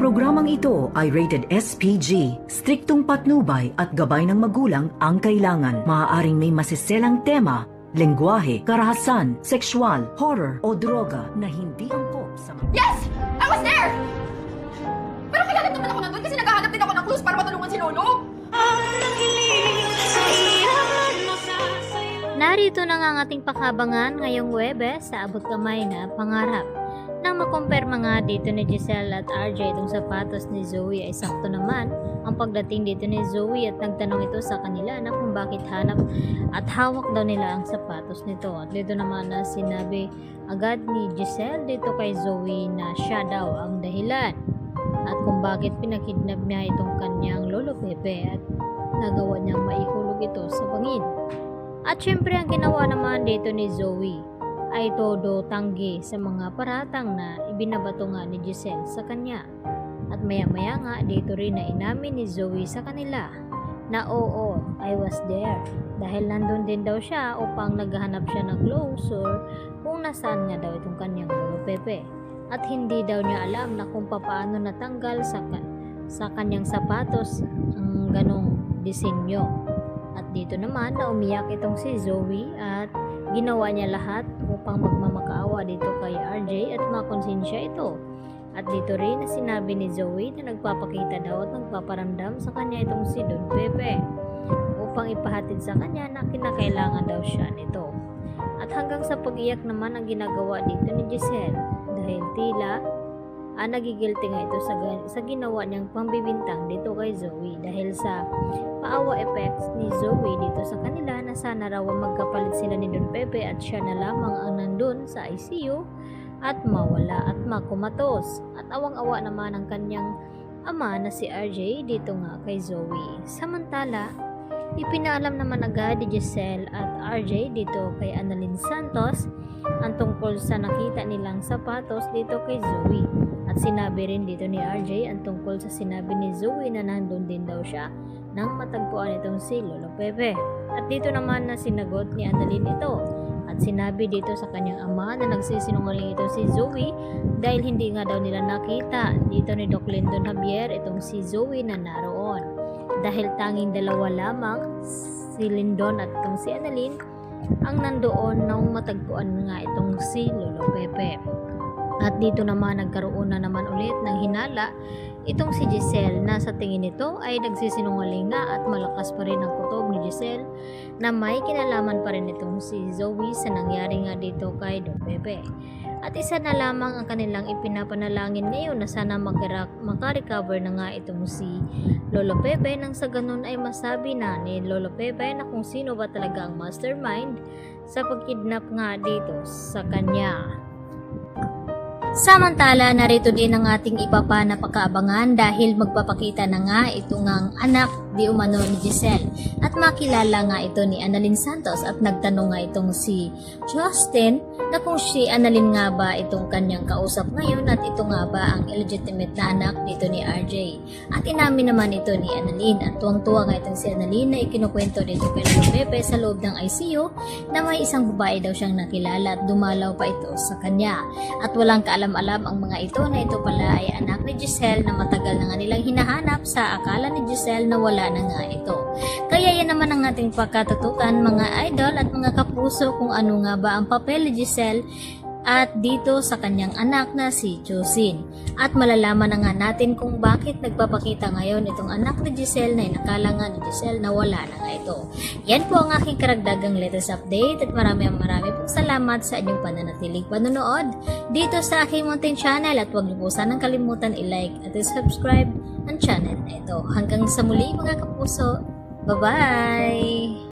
programang ito ay rated SPG. Striktong patnubay at gabay ng magulang ang kailangan. Maaaring may masiselang tema, lengguwahe, karahasan, sexual, horror o droga na hindi angkop sa mga... Yes! I was there! Pero kaya naman ako nandun kasi naghahanap din ako ng clues para matulungan si Lolo. Narito na nga ang ating pakabangan ngayong Huwebes sa abot kamay na pangarap. Nang makumpirma nga dito ni Giselle at RJ itong sapatos ni Zoe ay sakto naman ang pagdating dito ni Zoe at nagtanong ito sa kanila na kung bakit hanap at hawak daw nila ang sapatos nito. At dito naman na sinabi agad ni Giselle dito kay Zoe na siya daw ang dahilan at kung bakit pinakidnap niya itong kanyang lolo Pepe at nagawa niyang maihulog ito sa bangin. At syempre ang ginawa naman dito ni Zoe ay todo tanggi sa mga paratang na ibinabato nga ni Giselle sa kanya. At maya-maya nga dito rin na inamin ni Zoe sa kanila na oo, I was there. Dahil nandun din daw siya upang naghahanap siya ng closure kung nasaan nga daw itong kanyang lolo Pepe. At hindi daw niya alam na kung paano natanggal sa kanyang sapatos ang ganong disenyo. At dito naman na umiyak itong si Zoe at ginawa niya lahat upang magmamakaawa dito kay RJ at makonsensya ito. At dito rin na sinabi ni Zoe na nagpapakita daw at nagpaparamdam sa kanya itong si Don Pepe upang ipahatid sa kanya na kinakailangan daw siya nito. At hanggang sa pag-iyak naman ang ginagawa dito ni Giselle dahil tila nagigilty nga ito sa ginawa niyang pambibintang dito kay Zoe dahil sa paawa effects ni Zoe dito sa kanila na sana raw magkapalit sila ni Don Pepe at siya na lamang ang nandun sa ICU at mawala at makumatos. At awang-awa naman ang kanyang ama na si RJ dito nga kay Zoe. Samantala, ipinaalam naman agad ni Giselle at RJ dito kay Annalyn Santos ang tungkol sa nakita nilang sapatos dito kay Zoe. At sinabi rin dito ni RJ ang tungkol sa sinabi ni Zoe na nandun din daw siya nang matagpuan itong si Lolo Pepe. At dito naman na sinagot ni Annalyn ito at sinabi dito sa kanyang ama na nagsisinungaling ito si Zoe dahil hindi nga daw nila nakita dito ni Doc Lyndon Javier itong si Zoe na naroon. Dahil tanging dalawa lamang, si Lyndon at itong si Annalyn, ang nandoon nang matagpuan nga itong si Lolo Pepe. At dito naman nagkaroon na naman ulit ng hinala itong si Giselle na sa tingin nito ay nagsisinungaling nga at malakas pa rin ang kutob ni Giselle na may kinalaman pa rin itong si Zoe sa nangyari nga dito kay Don Pepe. At isa na lamang ang kanilang ipinapanalangin ngayon na sana makarecover na nga itong si Lolo Pepe nang sa ganun ay masabi na ni Lolo Pepe na kung sino ba talaga ang mastermind sa pagkidnap nga dito sa kanya. Samantala, narito din ang ating iba pa na pakaabangan dahil magpapakita na nga ito ngang anak di umano ni Giselle at makilala nga ito ni Annalyn Santos at nagtanong nga itong si Justin na kung si Annalyn nga ba itong kanyang kausap ngayon at ito nga ba ang illegitimate na anak dito ni RJ. At inamin naman ito ni Annalyn at tuwang-tuwa nga itong si Annalyn na ikinukwento dito kay Lolo Pepe sa loob ng ICU na may isang babae daw siyang nakilala at dumalaw pa ito sa kanya. At walang alam-alam ang mga ito na ito pala ay anak ni Giselle na matagal na nga nilang hinahanap sa akala ni Giselle na wala na nga ito. Kaya yan naman ang ating pagkatutukan mga idol at mga kapuso kung ano nga ba ang papel ni Giselle at dito sa kanyang anak na si Jocelyn. At malalaman na nga natin kung bakit nagpapakita ngayon itong anak ni Giselle na inakala nga ni Giselle na wala na nga ito. Yan po ang aking karagdagang latest update at marami pong salamat sa inyong pananatiling panonood dito sa aking munting channel at huwag niyo po sanang kalimutan i-like at i-subscribe ang channel na ito. Hanggang sa muli mga kapuso, bye-bye!